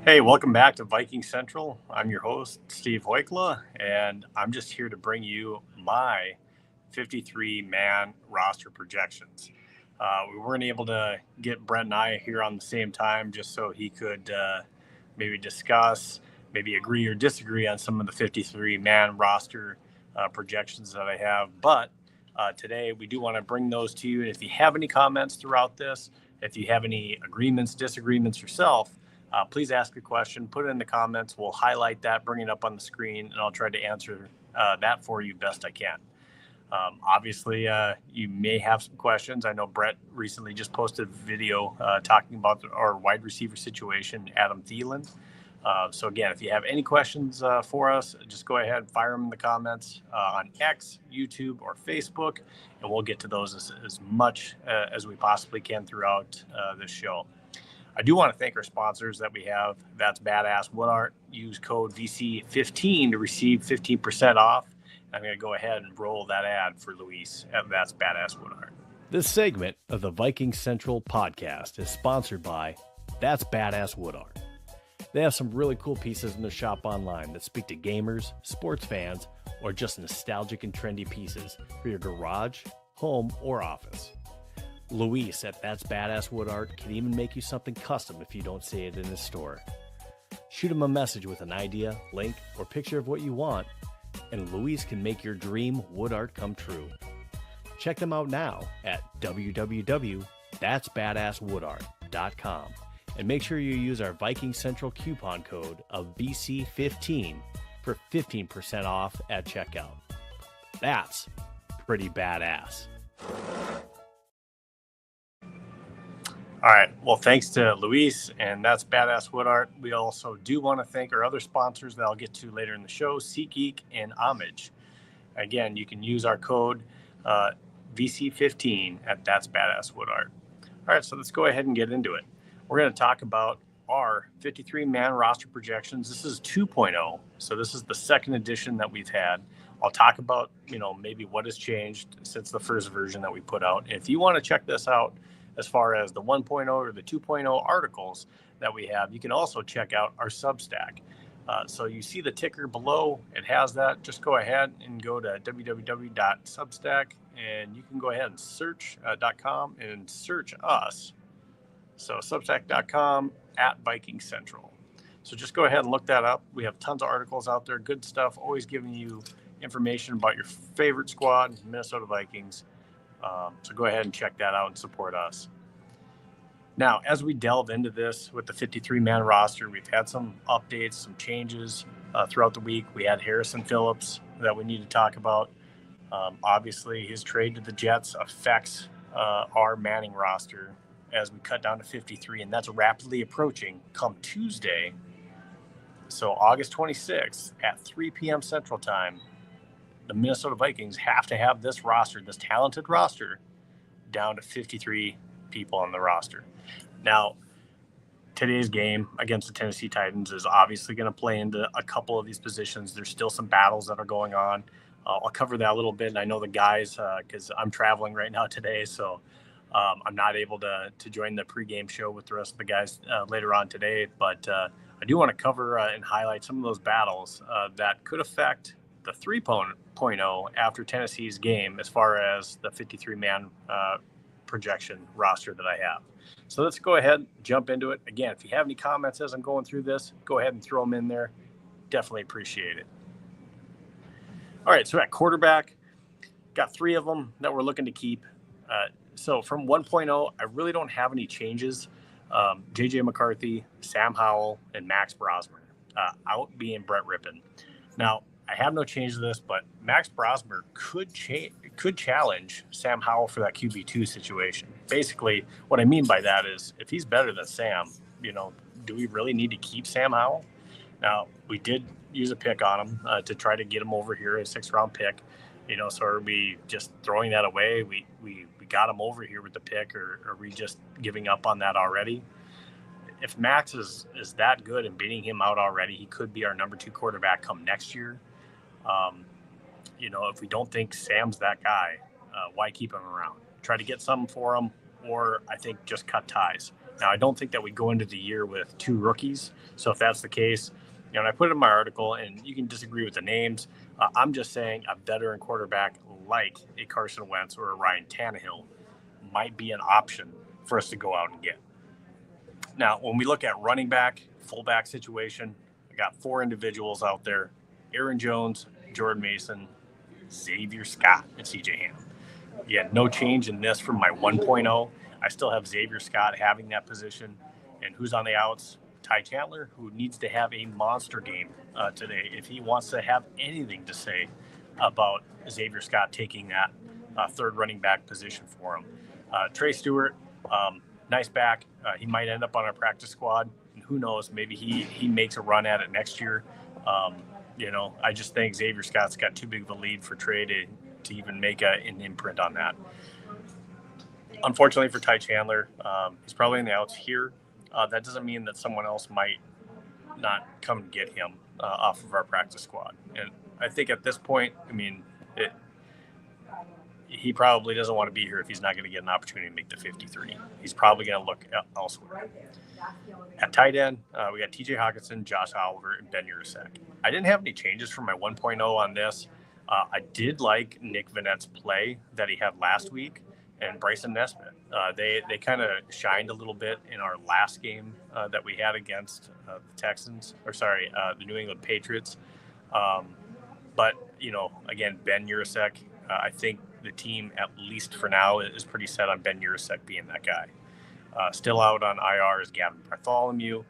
Hey, welcome back to Viking Central. I'm your host, Steve Hoykla, and I'm just here to bring you my 53-man roster projections. We weren't able to get Brent and I here on the same time just so he could maybe discuss, maybe agree or disagree on some of the 53-man roster projections that I have. But today we do want to bring those to you. And if you have any comments throughout this, if you have any agreements, disagreements yourself, please ask a question, put it in the comments. We'll highlight that, bring it up on the screen, and I'll try to answer that for you best I can. Obviously, you may have some questions. I know Brett recently just posted a video talking about our wide receiver situation, Adam Thielen. So again, if you have any questions for us, just go ahead and fire them in the comments on X, YouTube, or Facebook, and we'll get to those as much as we possibly can throughout this show. I do want to thank our sponsors that we have. That's Badass Wood Art. Use code VC15 to receive 15% off. I'm going to go ahead and roll that ad for Luis at That's Badass Wood Art. This segment of the Viking Central podcast is sponsored by That's Badass Wood Art. They have some really cool pieces in the shop online that speak to gamers, sports fans, or just nostalgic and trendy pieces for your garage, home, or office. Luis at That's Badass Wood Art can even make you something custom if you don't see it in his store. Shoot him a message with an idea, link, or picture of what you want, and Luis can make your dream wood art come true. Check them out now at www.thatsbadasswoodart.com and make sure you use our Viking Central coupon code of VC15 for 15% off at checkout. That's pretty badass. All right. Well, thanks to Luis, and That's Badass Wood Art. We also do want to thank our other sponsors that I'll get to later in the show, SeatGeek and Homage. Again, you can use our code VC15 at That's Badass Wood Art. All right, so let's go ahead and get into it. We're going to talk about our 53-man roster projections. This is 2.0, so this is the second edition that we've had. I'll talk about, maybe what has changed since the first version that we put out. And if you want to check this out, as far as the 1.0 or the 2.0 articles that we have, you can also check out our Substack. So you see the ticker below, it has that. Just go ahead and go to www.substack, and you can go ahead and search.com and search us. So substack.com at Viking Central. So just go ahead and look that up. We have tons of articles out there, good stuff, always giving you information about your favorite squad, Minnesota Vikings. So go ahead and check that out and support us. Now, as we delve into this with the 53-man roster, we've had some updates, some changes throughout the week. We had Harrison Phillips that we need to talk about. Obviously, his trade to the Jets affects our Manning roster as we cut down to 53, and that's rapidly approaching come Tuesday. So August 26th at 3 p.m. Central Time, the Minnesota Vikings have to have this roster, this talented roster, down to 53 people on the roster. Now, today's game against the Tennessee Titans is obviously going to play into a couple of these positions. There's still some battles that are going on. I'll cover that a little bit. And I know the guys, because I'm traveling right now today, so I'm not able to join the pregame show with the rest of the guys later on today. But I do want to cover and highlight some of those battles that could affect the 3.0 after Tennessee's game as far as the 53-man projection roster that I have. So let's go ahead and jump into it. Again, if you have any comments as I'm going through this, go ahead and throw them in there. Definitely appreciate it. All right, so at quarterback, got 3 of them that we're looking to keep. So from 1.0, I really don't have any changes. J.J. McCarthy, Sam Howell, and Max Brosmer out being Brett Rippon. Now, I have no change to this, but Max Brosmer could challenge Sam Howell for that QB2 situation. Basically, what I mean by that is if he's better than Sam, do we really need to keep Sam Howell? Now, we did use a pick on him to try to get him over here, a 6th-round pick. So are we just throwing that away? We got him over here with the pick, or are we just giving up on that already? If Max is that good and beating him out already, he could be our number 2 quarterback come next year. If we don't think Sam's that guy, why keep him around? Try to get something for him, or I think just cut ties. Now, I don't think that we go into the year with 2 rookies. So if that's the case, and I put it in my article, and you can disagree with the names. I'm just saying a veteran quarterback like a Carson Wentz or a Ryan Tannehill might be an option for us to go out and get. Now, when we look at running back, fullback situation, I got 4 individuals out there: Aaron Jones, Jordan Mason, Xavier Scott, and CJ Ham. Yeah, no change in this from my 1.0. I still have Xavier Scott having that position. And who's on the outs? Ty Chandler, who needs to have a monster game today if he wants to have anything to say about Xavier Scott taking that third running back position for him. Trey Stewart, nice back. He might end up on our practice squad. And who knows, maybe he makes a run at it next year. I just think Xavier Scott's got too big of a lead for Trey to even make an imprint on that. Unfortunately for Ty Chandler, he's probably in the outs here. That doesn't mean that someone else might not come and get him off of our practice squad. And I think at this point, he probably doesn't want to be here if he's not going to get an opportunity to make the 53. He's probably going to look elsewhere. At tight end, we got TJ Hawkinson, Josh Oliver, and Ben Urasek. I didn't have any changes from my 1.0 on this. I did like Nick Vanette's play that he had last week, and Bryson Nesbitt. They kind of shined a little bit in our last game that we had against the New England Patriots. But, again, Ben Urasek, I think the team, at least for now, is pretty set on Ben Urasek being that guy. Still out on IR is Gavin Bartholomew.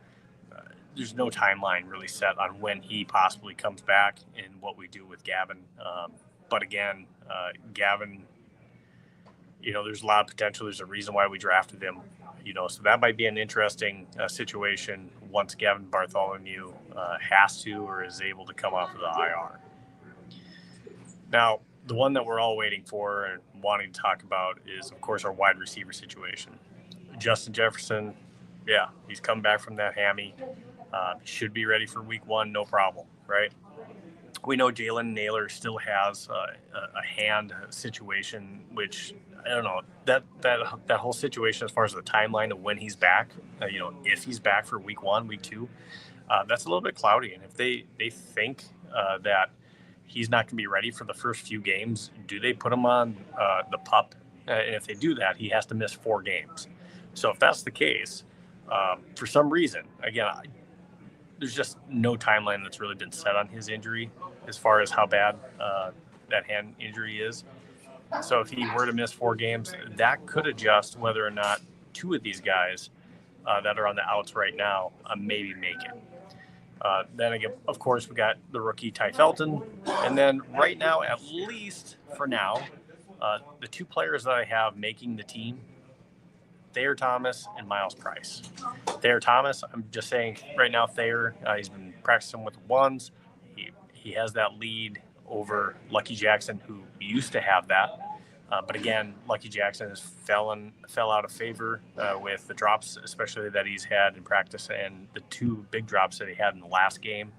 There's no timeline really set on when he possibly comes back and what we do with Gavin. But again, Gavin, there's a lot of potential. There's a reason why we drafted him, so that might be an interesting situation once Gavin Bartholomew has to or is able to come off of the IR. Now, the one that we're all waiting for and wanting to talk about is, of course, our wide receiver situation. Justin Jefferson, yeah, he's come back from that hammy. Should be ready for week 1, no problem, right? We know Jalen Naylor still has a hand situation, which I don't know, that whole situation as far as the timeline of when he's back, if he's back for week 1, week 2, that's a little bit cloudy. And if they think that he's not going to be ready for the first few games, do they put him on the PUP? And if they do that, he has to miss 4 games. So if that's the case, for some reason, again, there's just no timeline that's really been set on his injury as far as how bad that hand injury is. So if he were to miss 4 games, that could adjust whether or not 2 of these guys that are on the outs right now maybe make it. Then again, of course, we got the rookie Ty Felton. And then right now, at least for now, the 2 players that I have making the team, Thayer Thomas and Miles Price. Thayer Thomas, I'm just saying right now, Thayer, he's been practicing with the ones. He has that lead over Lucky Jackson, who used to have that. But again, Lucky Jackson has fell out of favor with the drops, especially that he's had in practice, and the 2 big drops that he had in the last game.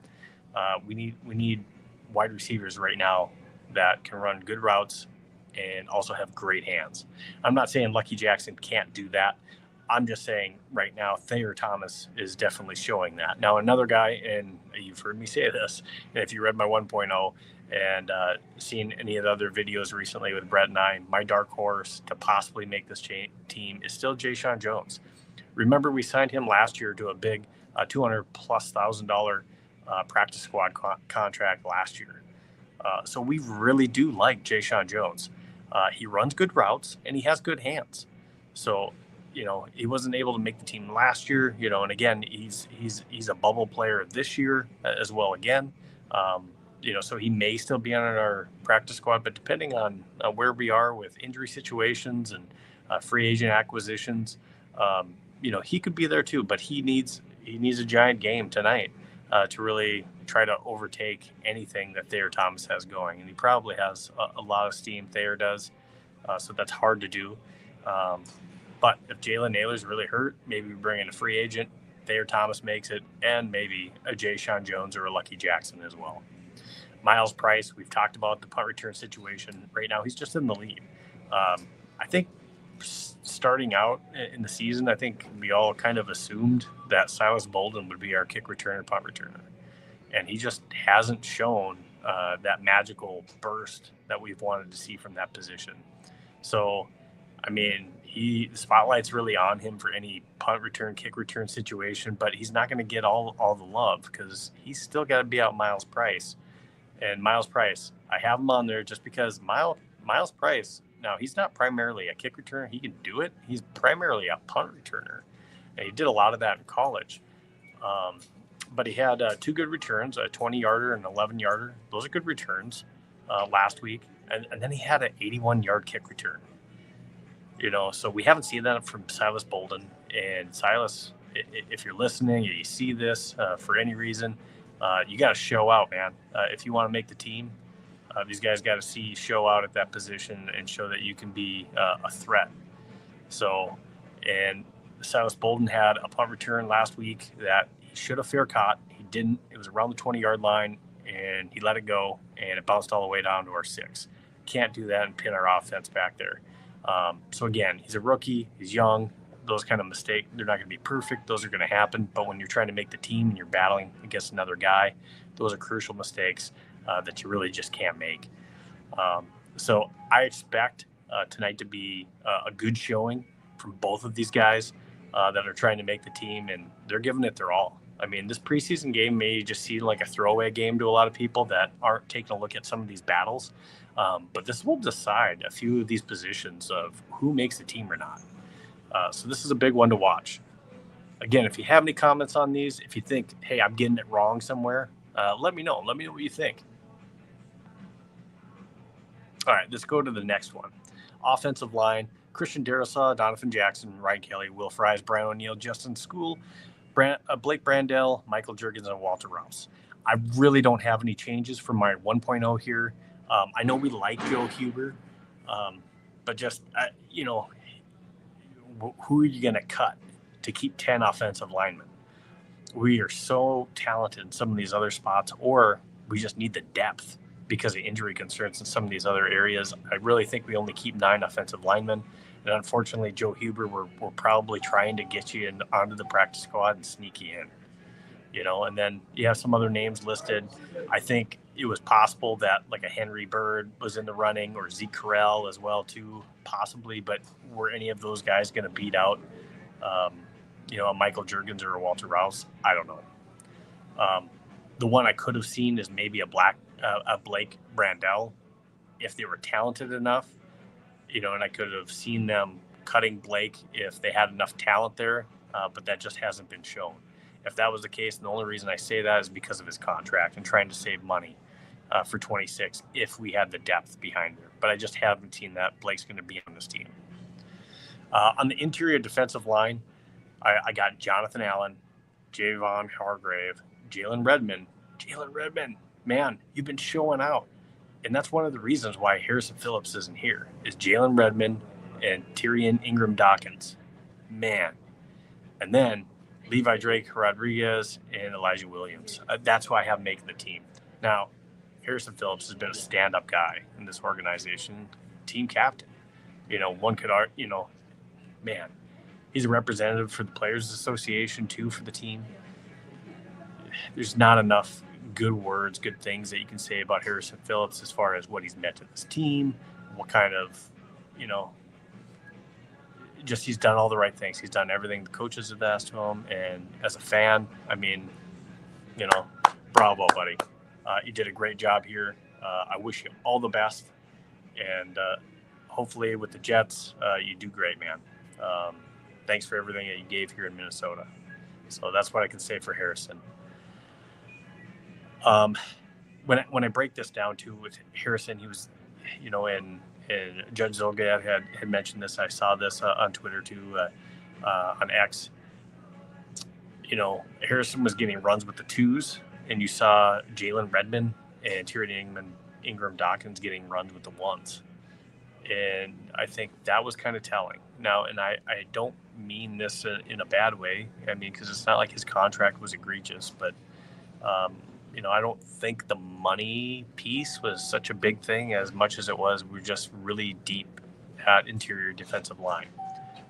We need wide receivers right now that can run good routes and also have great hands. I'm not saying Lucky Jackson can't do that. I'm just saying right now, Thayer Thomas is definitely showing that. Now, another guy, and you've heard me say this, and if you read my 1.0 and seen any of the other videos recently with Brett and I, my dark horse to possibly make this team is still Jayshon Jones. Remember, we signed him last year to a big $200,000+ practice squad contract last year. So we really do like Jayshon Jones. He runs good routes and he has good hands. So, he wasn't able to make the team last year, and again, he's a bubble player this year as well again. So he may still be on our practice squad, but depending on where we are with injury situations and free agent acquisitions, he could be there too, but he needs a giant game tonight to really try to overtake anything that Thayer Thomas has going. And he probably has a lot of steam, Thayer does, so that's hard to do. But if Jalen Naylor's really hurt, maybe we bring in a free agent, Thayer Thomas makes it, and maybe a Jayshon Jones or a Lucky Jackson as well. Miles Price, we've talked about the punt return situation. Right now, he's just in the lead. I think starting out in the season, I think we all kind of assumed that Silas Bolden would be our kick returner, punt returner. And he just hasn't shown that magical burst that we've wanted to see from that position. So, I mean, the spotlight's really on him for any punt return, kick return situation, but he's not going to get all the love because he's still got to be out Miles Price. And Miles Price, I have him on there just because Miles Price, now he's not primarily a kick returner. He can do it. He's primarily a punt returner. And he did a lot of that in college. But he had 2 good returns, a 20-yarder and an 11-yarder. Those are good returns last week. And then he had an 81-yard kick return. So we haven't seen that from Silas Bolden. And Silas, if you're listening or you see this for any reason, you got to show out, man. If you want to make the team, these guys got to see you show out at that position and show that you can be a threat. So, and Silas Bolden had a punt return last week that he should have fair caught. He didn't. It was around the 20-yard line, and he let it go, and it bounced all the way down to our 6. Can't do that and pin our offense back there. So, again, he's a rookie. He's young. Those kind of mistakes, they're not going to be perfect. Those are going to happen. But when you're trying to make the team and you're battling against another guy, those are crucial mistakes that you really just can't make. So I expect tonight to be a good showing from both of these guys that are trying to make the team, and they're giving it their all. I mean, this preseason game may just seem like a throwaway game to a lot of people that aren't taking a look at some of these battles. But this will decide a few of these positions of who makes the team or not. So this is a big one to watch. Again, if you have any comments on these, if you think, hey, I'm getting it wrong somewhere, let me know. Let me know what you think. All right, let's go to the next one. Offensive line, Christian Darisaw, Donovan Jackson, Ryan Kelly, Will Fries, Brian O'Neill, Justin School, Blake Brandell, Michael Jurgens, and Walter Rouse. I really don't have any changes from my 1.0 here. I know we like Joe Huber, but just, who are you going to cut to keep 10 offensive linemen? We are so talented in some of these other spots, or we just need the depth because of injury concerns in some of these other areas. I really think we only keep 9 offensive linemen. And unfortunately, Joe Huber, we're probably trying to get you onto the practice squad and sneak you in. And then you have some other names listed. I think it was possible that like a Henry Bird was in the running, or Zeke Corral as well too, possibly. But were any of those guys going to beat out, a Michael Jurgens or a Walter Rouse? I don't know. The one I could have seen is maybe a Blake Brandell, if they were talented enough, and I could have seen them cutting Blake if they had enough talent there, but that just hasn't been shown. If that was the case, and the only reason I say that is because of his contract and trying to save money for 26 if we had the depth behind it. But I just haven't seen that Blake's going to be on this team. On the interior defensive line, I got Jonathan Allen, Javon Hargrave, Jalen Redmond. Jalen Redmond, man, you've been showing out. And that's one of the reasons why Harrison Phillips isn't here, is Jalen Redmond and Tyrion Ingram-Dawkins. Man. And then Levi Drake Rodriguez and Elijah Williams. That's who I have making the team. Now, Harrison Phillips has been a stand-up guy in this organization, team captain. One could argue, man, he's a representative for the Players Association too for the team. There's not enough good words, good things that you can say about Harrison Phillips as far as what he's meant to this team, what kind of, just he's done all the right things. He's done everything the coaches have asked of him. And as a fan, I mean, bravo, buddy. You did a great job here. I wish you all the best. And hopefully with the Jets, you do great, man. Thanks for everything that you gave here in Minnesota. So that's what I can say for Harrison. When I break this down too with Harrison, he was, and Judge Zolgad had mentioned this. I saw this on Twitter too, on X. Harrison was getting runs with the 2s, and you saw Jalen Redmond and Tyrion Ingram-Dawkins getting runs with the 1s. And I think that was kind of telling. Now, and I don't mean this in a bad way. I mean, because it's not like his contract was egregious, but I don't think the money piece was such a big thing as much as it was we're just really deep at interior defensive line.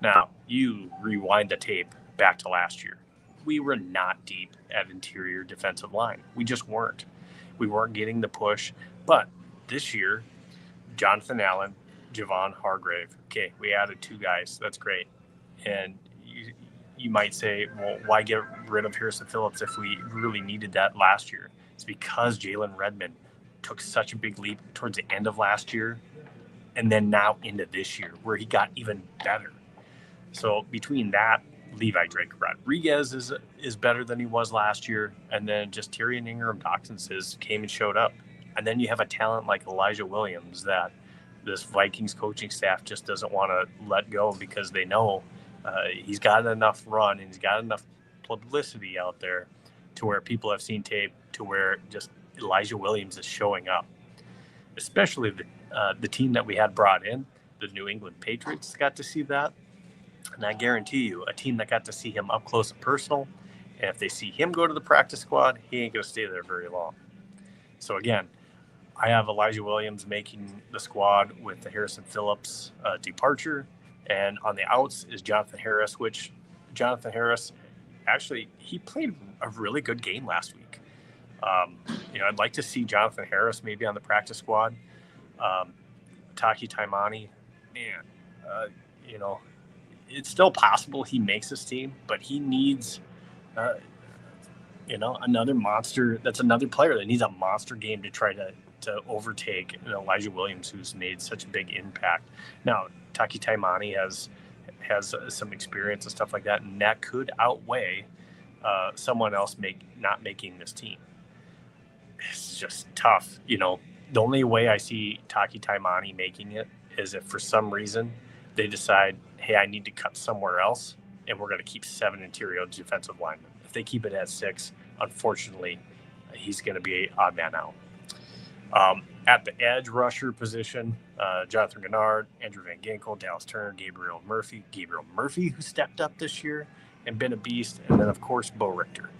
Now, you rewind the tape back to last year. We were not deep at interior defensive line. We just weren't. We weren't getting the push. But this year, Jonathan Allen, Javon Hargrave. Okay, we added 2 guys. That's great. And you might say, well, why get rid of Harrison Phillips if we really needed that last year? It's because Jalen Redmond took such a big leap towards the end of last year and then now into this year where he got even better. So between that, Levi Drake Rodriguez is better than he was last year. And then just Tyrion Ingram Dawkins came and showed up. And then you have a talent like Elijah Williams that this Vikings coaching staff just doesn't want to let go because they know he's got enough run and he's got enough publicity out there to where people have seen tape to where just Elijah Williams is showing up. Especially the team that we had brought in, the New England Patriots, got to see that. And I guarantee you, a team that got to see him up close and personal, and if they see him go to the practice squad, he ain't going to stay there very long. So again, I have Elijah Williams making the squad with the Harrison Phillips departure. And on the outs is Jonathan Harris, which Jonathan Harris, actually, he played a really good game last week. I'd like to see Jonathan Harris maybe on the practice squad. Taki Taimani, man, it's still possible he makes this team, but he needs, another monster. That's another player that needs a monster game to try to overtake Elijah Williams, who's made such a big impact. Now, Taki Taimani has some experience and stuff like that, and that could outweigh someone else not making this team. It's just tough. The only way I see Taki Taimani making it is if for some reason they decide, hey, I need to cut somewhere else, and we're going to keep 7 interior defensive linemen. If they keep it at 6, unfortunately, he's going to be an odd man out. At the edge rusher position, Jonathan Gennard, Andrew Van Ginkel, Dallas Turner, Gabriel Murphy, who stepped up this year and been a beast, and then, of course, Bo Richter.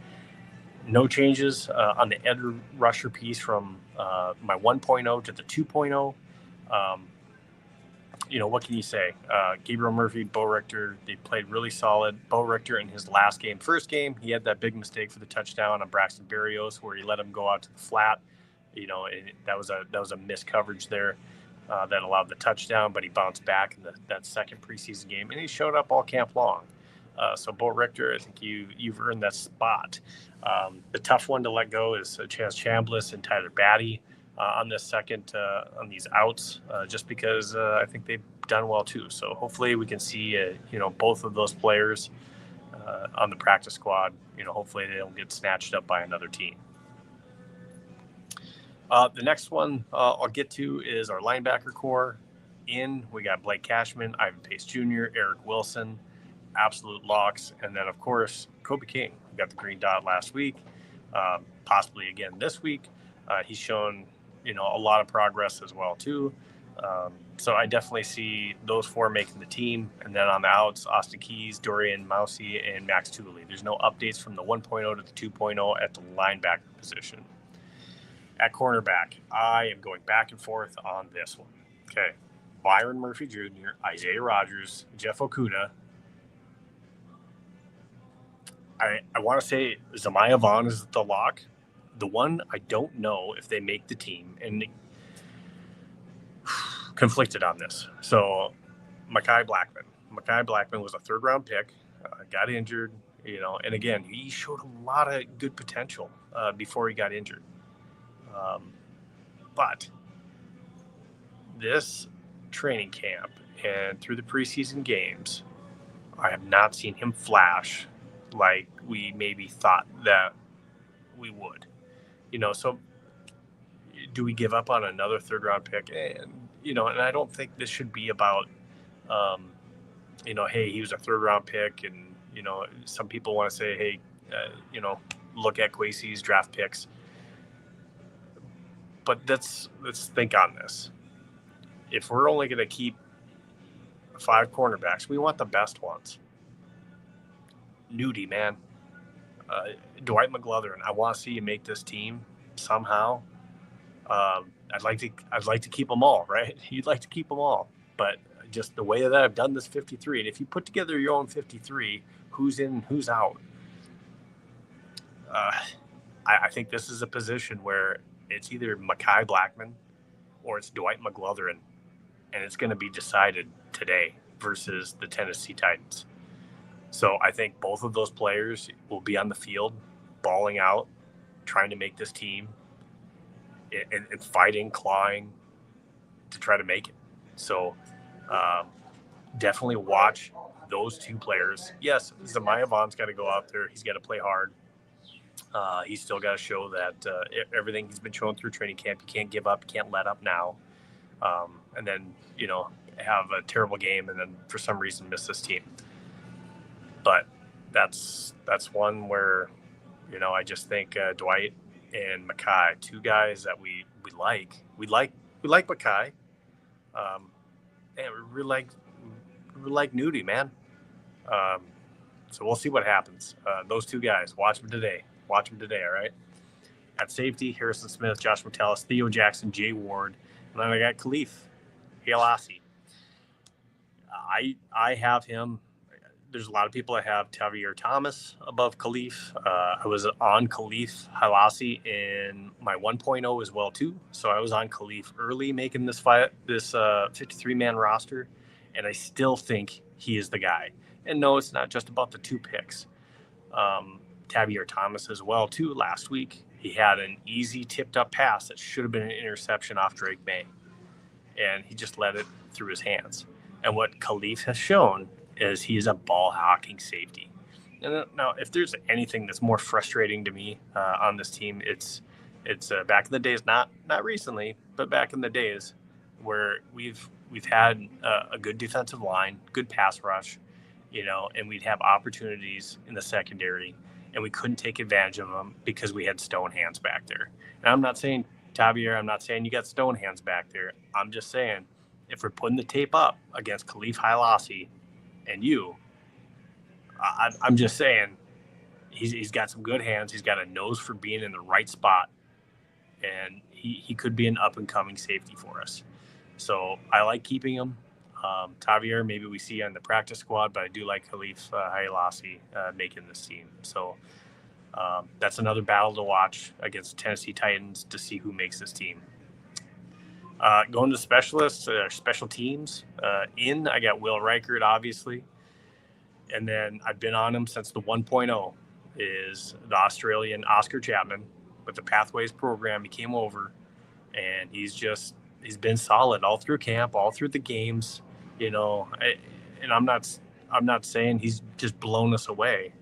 No changes on the edge rusher piece from my 1.0 to the 2.0. What can you say? Gabriel Murphy, Bo Richter, they played really solid. Bo Richter in his first game, he had that big mistake for the touchdown on Braxton Berrios where he let him go out to the flat. That was a missed coverage there that allowed the touchdown, but he bounced back in that second preseason game, and he showed up all camp long. So Bo Richter, I think you've earned that spot. The tough one to let go is Chaz Chambliss and Tyler Batty on this second on these outs, just because I think they've done well too. So hopefully we can see both of those players on the practice squad. Hopefully they don't get snatched up by another team. The next one I'll get to is our linebacker core. We got Blake Cashman, Ivan Pace Jr., Eric Wilson, absolute locks, and then of course Kobe King. We got the green dot last week, possibly again this week. He's shown a lot of progress as well too. So I definitely see those 4 making the team, and then on the outs, Austin Keys, Dorian Mousy, and Max Tooley. There's no updates from the 1.0 to the 2.0 at the linebacker position. At cornerback, I am going back and forth on this one. Okay. Byron Murphy Jr., Isaiah Rodgers, Jeff Okudah. I want to say Zamaya Vaughn is the lock. The one I don't know if they make the team, and conflicted on this. So Mekhi Blackman was a 3rd-round pick, got injured, and again, he showed a lot of good potential before he got injured. But this training camp and through the preseason games, I have not seen him flash like we maybe thought that we would. So do we give up on another 3rd-round pick? And I don't think this should be about, hey, he was a 3rd-round pick, and some people want to say, hey, look at Kwesi's draft picks. But let's think on this. If we're only going to keep 5 cornerbacks, we want the best ones. Nudie, man. Dwight McGlothern, I want to see you make this team somehow. I'd like to keep them all, right? You'd like to keep them all, but just the way that I've done this 53. And if you put together your own 53, who's in, who's out? I think this is a position where it's either Mekhi Blackman or it's Dwight McGlothern, and it's going to be decided today versus the Tennessee Titans. So I think both of those players will be on the field, balling out, trying to make this team and fighting, clawing to try to make it. So definitely watch those two players. Yes, Zamaya Vaughn's got to go out there. He's got to play hard. He's still got to show that everything he's been showing through training camp, you can't give up, you can't let up now. And then, have a terrible game and then for some reason miss this team. But that's one where, I just think Dwight and Mekhi, two guys that we like. We like Mekhi. And we like Nudie, man. So we'll see what happens. Those two guys, watch them today. Watch them today, all right? At safety, Harrison Smith, Josh Metellus, Theo Jackson, Jay Ward. And then I got Khalif Halassi. I have him. There's a lot of people that have Tavier Thomas above Khalif. I was on Khalif Halassi in my 1.0 as well, too. So I was on Khalif early making this 53-man roster, and I still think he is the guy. And no, it's not just about the two picks. Tavier Thomas as well, too, last week. He had an easy tipped-up pass that should have been an interception off Drake May, and he just let it through his hands. And what Khalif has shown is he is a ball-hawking safety. And now, if there's anything that's more frustrating to me on this team, it's back in the days, not recently, but back in the days where we've had a good defensive line, good pass rush, and we'd have opportunities in the secondary, and we couldn't take advantage of them because we had stone hands back there. And I'm not saying, Tavier, I'm not saying you got stone hands back there. I'm just saying, if we're putting the tape up against Khalif Halassi and you, I'm just saying he's got some good hands. He's got a nose for being in the right spot, and he could be an up-and-coming safety for us. So I like keeping him. Tavier, maybe we see on the practice squad, but I do like Khalif Halassi making this team. So that's another battle to watch against the Tennessee Titans to see who makes this team. Going to specialists, special teams. I got Will Reichert, obviously. And then I've been on him since the 1.0 is the Australian Oscar Chapman with the Pathways program. He came over, and he's been solid all through camp, all through the games, and I'm not saying he's just blown us away,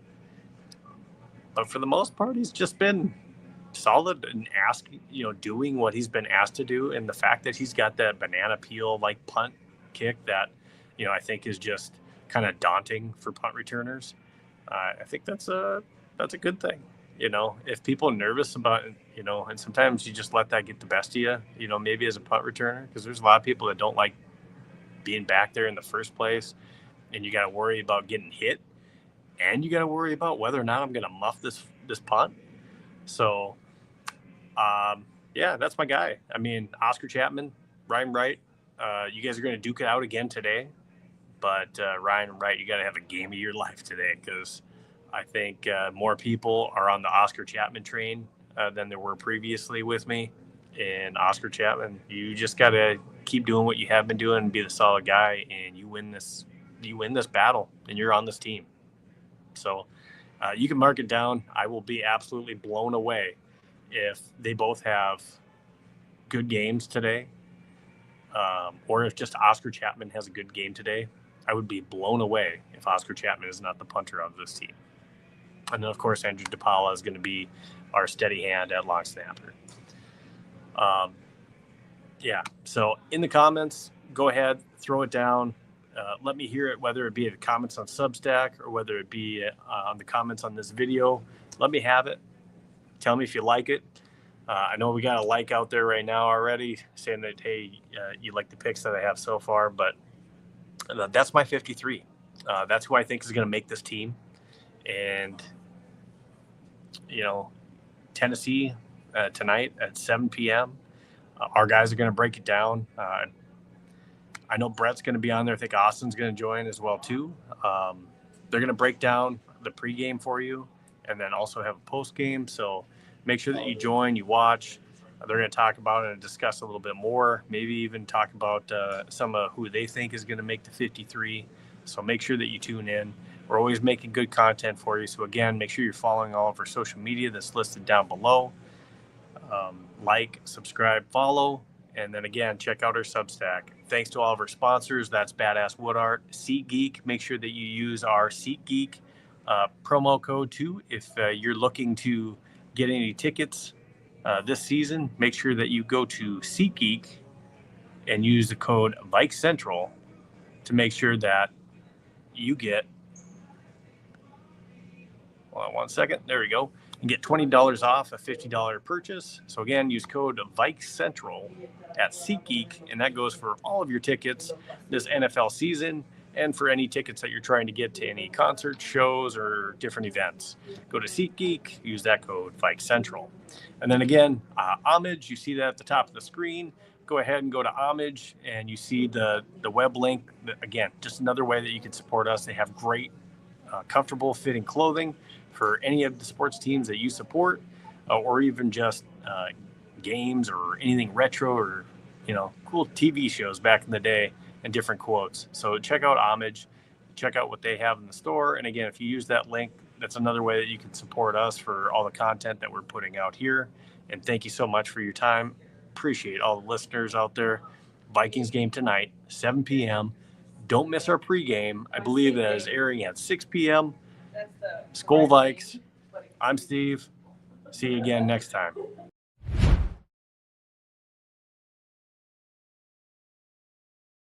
but for the most part, he's just been solid and doing what he's been asked to do. And the fact that he's got that banana peel like punt kick that, I think is just kind of daunting for punt returners. I think that's a good thing. If people are nervous about it, and sometimes you just let that get the best of you, maybe as a punt returner, because there's a lot of people that don't like being back there in the first place, and you got to worry about getting hit, and you got to worry about whether or not I'm going to muff this punt. So, yeah, that's my guy. I mean, Oscar Chapman, Ryan Wright, you guys are going to duke it out again today, but Ryan Wright, you got to have a game of your life today, because I think more people are on the Oscar Chapman train than there were previously with me. And Oscar Chapman, you just got to keep doing what you have been doing and be the solid guy, and you win this battle, and you're on this team. So you can mark it down. I will be absolutely blown away if they both have good games today, or if just Oscar Chapman has a good game today. I would be blown away if Oscar Chapman is not the punter of this team. And then, of course, Andrew DePaula is going to be our steady hand at long snapper. Yeah, so in the comments, go ahead, throw it down. Let me hear it, whether it be the comments on Substack or whether it be on the comments on this video. Let me have it. Tell me if you like it. I know we got a like out there right now already saying that, hey, you like the picks that I have so far, but that's my 53. That's who I think is going to make this team. And, Tennessee tonight at 7 p.m., our guys are going to break it down. I know Brett's going to be on there. I think Austin's going to join as well too. They're going to break down the pregame for you, and then also have a postgame. So make sure that you join, you watch. They're going to talk about it and discuss a little bit more. Maybe even talk about some of who they think is going to make the 53. So make sure that you tune in. We're always making good content for you. So again, make sure you're following all of our social media that's listed down below. Like, subscribe, follow, and then again, check out our Substack. Thanks to all of our sponsors. That's Badass Wood Art, SeatGeek. Make sure that you use our SeatGeek promo code too. If you're looking to get any tickets this season, make sure that you go to SeatGeek and use the code VikeCentral to make sure that you get, hold on one second, there we go. You get $20 off a $50 purchase. So again, use code VikeCentral at SeatGeek, and that goes for all of your tickets this NFL season and for any tickets that you're trying to get to any concerts, shows, or different events. Go to SeatGeek, use that code VikeCentral. And then again, Homage, you see that at the top of the screen. Go ahead and go to Homage, and you see the web link. Again, just another way that you can support us. They have great, comfortable fitting clothing for any of the sports teams that you support, or even just games or anything retro or, cool TV shows back in the day and different quotes. So check out Homage, check out what they have in the store. And again, if you use that link, that's another way that you can support us for all the content that we're putting out here. And thank you so much for your time. Appreciate all the listeners out there. Vikings game tonight, 7 p.m. Don't miss our pregame. I believe that is airing at 6 p.m. Skol Vikes. I'm Steve. See you again next time.